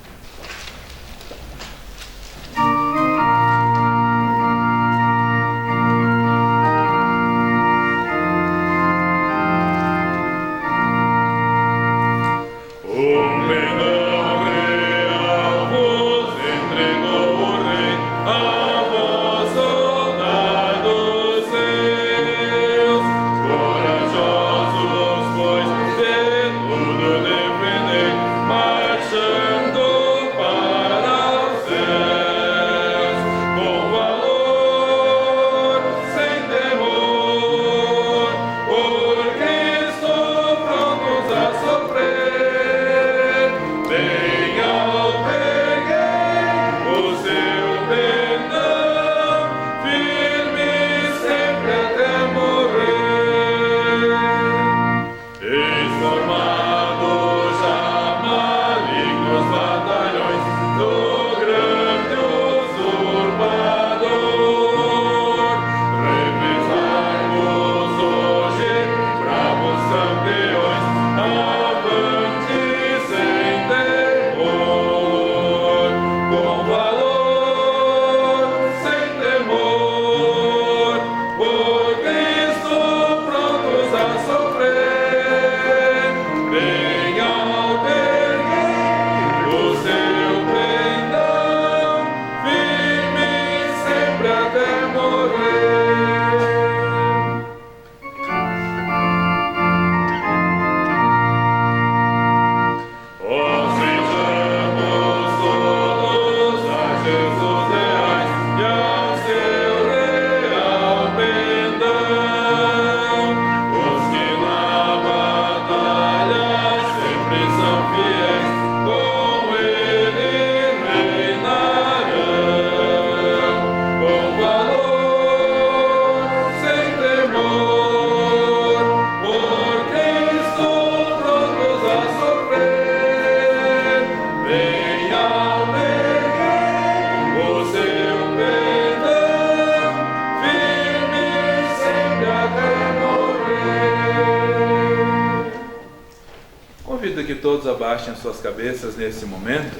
de todos abaixem as suas cabeças nesse momento.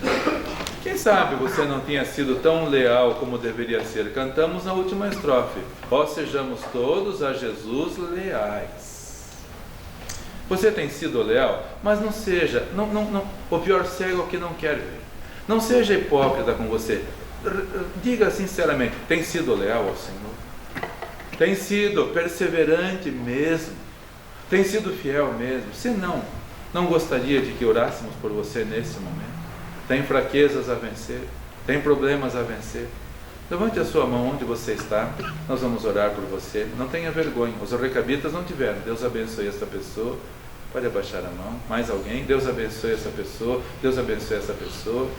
Quem sabe você não tenha sido tão leal como deveria ser. Cantamos na última estrofe: ó, sejamos todos a Jesus leais. Você tem sido leal, mas não seja, o pior cego é o que não quer ver. Não seja hipócrita com você. Diga sinceramente: tem sido leal ao Senhor? Tem sido perseverante mesmo? Tem sido fiel mesmo? Se não gostaria de que orássemos por você nesse momento? Tem fraquezas a vencer? Tem problemas a vencer? Levante a sua mão onde você está. Nós vamos orar por você. Não tenha vergonha. Os recabitas não tiveram. Deus abençoe essa pessoa. Pode abaixar a mão. Mais alguém? Deus abençoe essa pessoa. Deus abençoe essa pessoa.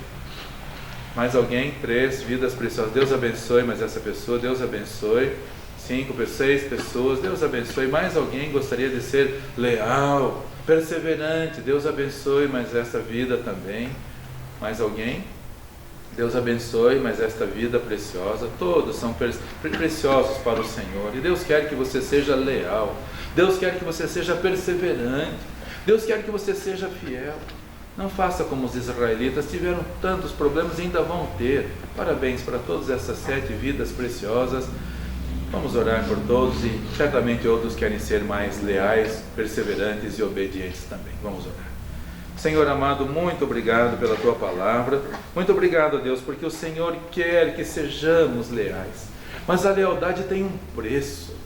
Mais alguém? 3 vidas preciosas. Deus abençoe mais essa pessoa. Deus abençoe. 5, 6 pessoas. Deus abençoe. Mais alguém gostaria de ser leal, perseverante? Deus abençoe mais essa vida também. Mais alguém? Deus abençoe mais esta vida preciosa. Todos são preciosos para o Senhor. E Deus quer que você seja leal. Deus quer que você seja perseverante. Deus quer que você seja fiel. Não faça como os israelitas. Tiveram tantos problemas e ainda vão ter. Parabéns para todas essas 7 vidas preciosas. Vamos orar por todos, e certamente outros querem ser mais leais, perseverantes e obedientes também. Vamos orar. Senhor amado, muito obrigado pela Tua palavra. Muito obrigado, Deus, porque o Senhor quer que sejamos leais. Mas a lealdade tem um preço.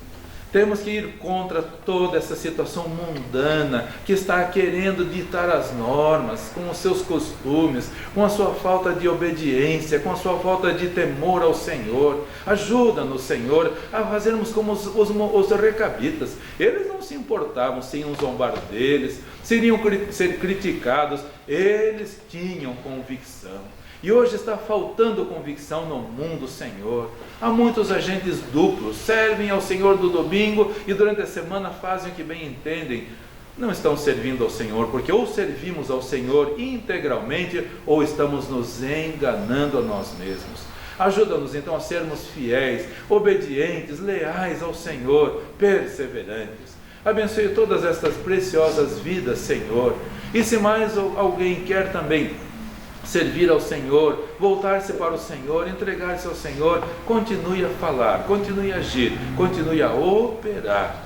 Temos que ir contra toda essa situação mundana que está querendo ditar as normas, com os seus costumes, com a sua falta de obediência, com a sua falta de temor ao Senhor. Ajuda-nos, Senhor, a fazermos como os recabitas. Eles não se importavam se iam zombar deles, se iriam ser criticados. Eles tinham convicção. E hoje está faltando convicção no mundo, Senhor. Há muitos agentes duplos, servem ao Senhor do domingo e durante a semana fazem o que bem entendem. Não estão servindo ao Senhor, porque ou servimos ao Senhor integralmente, ou estamos nos enganando a nós mesmos. Ajuda-nos então a sermos fiéis, obedientes, leais ao Senhor, perseverantes. Abençoe todas estas preciosas vidas, Senhor. E se mais alguém quer também servir ao Senhor, voltar-se para o Senhor, entregar-se ao Senhor, continue a falar, continue a agir, continue a operar,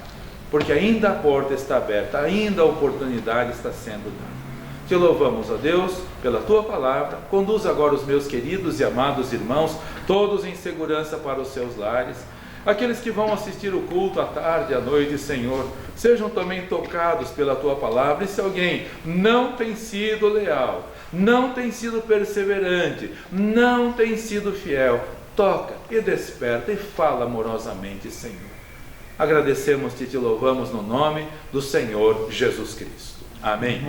porque ainda a porta está aberta, ainda a oportunidade está sendo dada. Te louvamos, ó Deus, pela Tua palavra. Conduz agora os meus queridos e amados irmãos, todos em segurança para os seus lares. Aqueles que vão assistir o culto à tarde e à noite, Senhor, sejam também tocados pela Tua palavra. E se alguém não tem sido leal, não tem sido perseverante, não tem sido fiel, toca e desperta e fala amorosamente, Senhor. Agradecemos-te e te louvamos no nome do Senhor Jesus Cristo. Amém.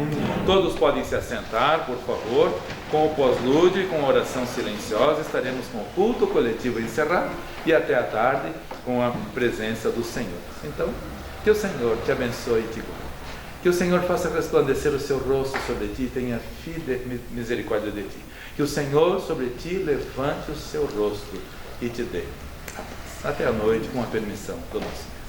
Todos podem se assentar, por favor. Com o pós-lude, com a oração silenciosa, estaremos com o culto coletivo encerrado e até a tarde com a presença do Senhor. Então, que o Senhor te abençoe e te guarde. Que o Senhor faça resplandecer o seu rosto sobre ti e tenha misericórdia de ti. Que o Senhor sobre ti levante o seu rosto e te dê a paz. Até a noite, com a permissão do nosso Deus.